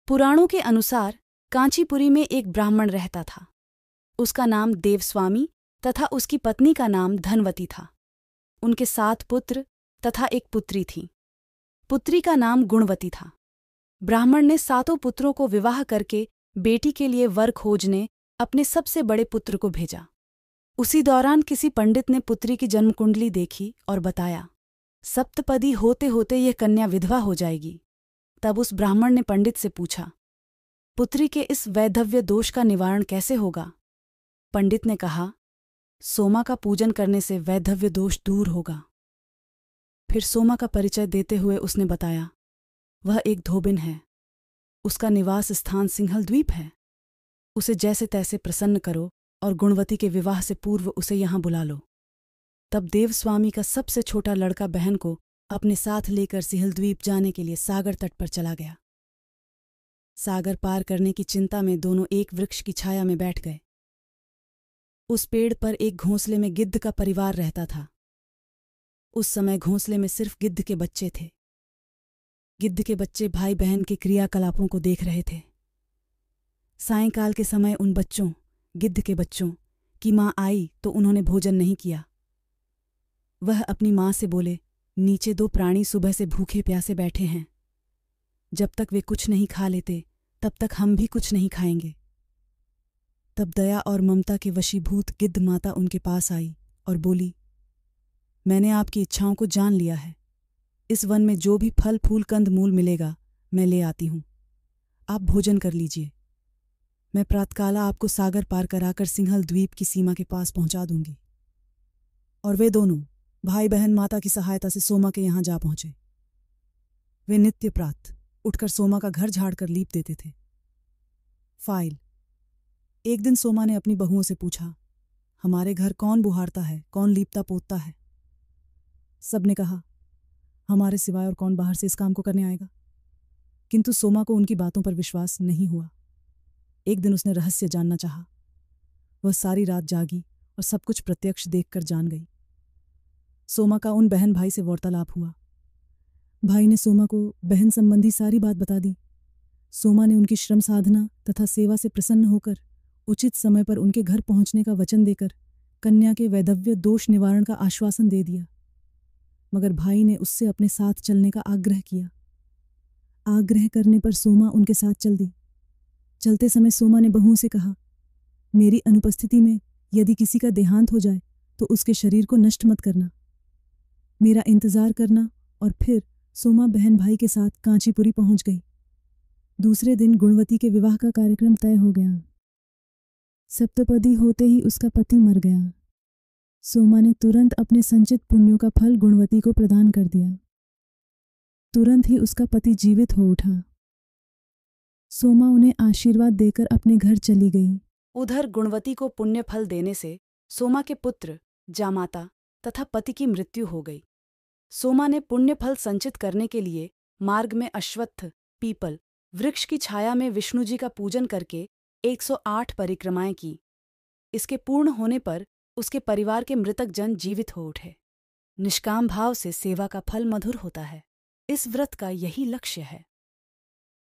पुराणों के अनुसार कांचीपुरी में एक ब्राह्मण रहता था। उसका नाम देवस्वामी तथा उसकी पत्नी का नाम धनवती था। उनके 7 पुत्र तथा एक पुत्री थी। पुत्री का नाम गुणवती था। ब्राह्मण ने 7 पुत्रों को विवाह करके बेटी के लिए वर खोजने अपने सबसे बड़े पुत्र को भेजा। उसी दौरान किसी पंडित ने पुत्री की जन्मकुंडली देखी और बताया, सप्तपदी होते होते यह कन्या विधवा हो जाएगी। तब उस ब्राह्मण ने पंडित से पूछा, पुत्री के इस वैधव्य दोष का निवारण कैसे होगा? पंडित ने कहा, सोमा का पूजन करने से वैधव्य दोष दूर होगा। फिर सोमा का परिचय देते हुए उसने बताया, वह एक धोबिन है। उसका निवास स्थान सिंहल द्वीप है। उसे जैसे तैसे प्रसन्न करो और गुणवती के विवाह से पूर्व उसे यहाँ बुला लो। तब देवस्वामी का सबसे छोटा लड़का बहन को अपने साथ लेकर सिंहल द्वीप जाने के लिए सागर तट पर चला गया। सागर पार करने की चिंता में दोनों एक वृक्ष की छाया में बैठ गए। उस पेड़ पर एक घोंसले में गिद्ध का परिवार रहता था। उस समय घोंसले में सिर्फ गिद्ध के बच्चे थे। गिद्ध के बच्चे भाई बहन के क्रियाकलापों को देख रहे थे। सायंकाल के समय उन बच्चों, गिद्ध के बच्चों, की माँ आई तो उन्होंने भोजन नहीं किया। वह अपनी माँ से बोले, नीचे 2 प्राणी सुबह से भूखे प्यासे बैठे हैं। जब तक वे कुछ नहीं खा लेते तब तक हम भी कुछ नहीं खाएंगे। तब दया और ममता के वशीभूत गिद्ध माता उनके पास आई और बोली, मैंने आपकी इच्छाओं को जान लिया है। इस वन में जो भी फल फूल कंद मूल मिलेगा मैं ले आती हूँ। आप भोजन कर लीजिए। मैं प्रातकाला आपको सागर पार कराकर सिंहल द्वीप की सीमा के पास पहुंचा दूंगी। और वे दोनों भाई बहन माता की सहायता से सोमा के यहाँ जा पहुंचे। वे नित्य प्रात उठकर सोमा का घर झाड़ कर लीप देते थे। फाइल। एक दिन सोमा ने अपनी बहुओं से पूछा, हमारे घर कौन बुहारता है, कौन लीपता पोतता है? सब ने कहा, हमारे सिवाय और कौन बाहर से इस काम को करने आएगा? किंतु सोमा को उनकी बातों पर विश्वास नहीं हुआ। एक दिन उसने रहस्य जानना चाहा। वह सारी रात जागी और सब कुछ प्रत्यक्ष देखकर जान गई। सोमा का उन बहन भाई से वार्तालाप हुआ। भाई ने सोमा को बहन संबंधी सारी बात बता दी। सोमा ने उनकी श्रम साधना तथा सेवा से प्रसन्न होकर उचित समय पर उनके घर पहुंचने का वचन देकर कन्या के वैधव्य दोष निवारण का आश्वासन दे दिया। मगर भाई ने उससे अपने साथ चलने का आग्रह किया। आग्रह करने पर सोमा उनके साथ चल दी। चलते समय सोमा ने बहुओं से कहा, मेरी अनुपस्थिति में यदि किसी का देहांत हो जाए तो उसके शरीर को नष्ट मत करना। मेरा इंतजार करना। और फिर सोमा बहन भाई के साथ कांचीपुरी पहुंच गई। दूसरे दिन गुणवती के विवाह का कार्यक्रम तय हो गया। सप्तपदी होते ही उसका पति मर गया। सोमा ने तुरंत अपने संचित पुण्यों का फल गुणवती को प्रदान कर दिया। तुरंत ही उसका पति जीवित हो उठा। सोमा उन्हें आशीर्वाद देकर अपने घर चली गई। उधर गुणवती को पुण्य फल देने से सोमा के पुत्र, जामाता तथा पति की मृत्यु हो गई। सोमा ने पुण्य फल संचित करने के लिए मार्ग में अश्वत्थ, पीपल वृक्ष की छाया में विष्णु जी का पूजन करके 108 परिक्रमाएं की। इसके पूर्ण होने पर उसके परिवार के मृतक जन जीवित हो उठे। निष्काम भाव से सेवा का फल मधुर होता है। इस व्रत का यही लक्ष्य है।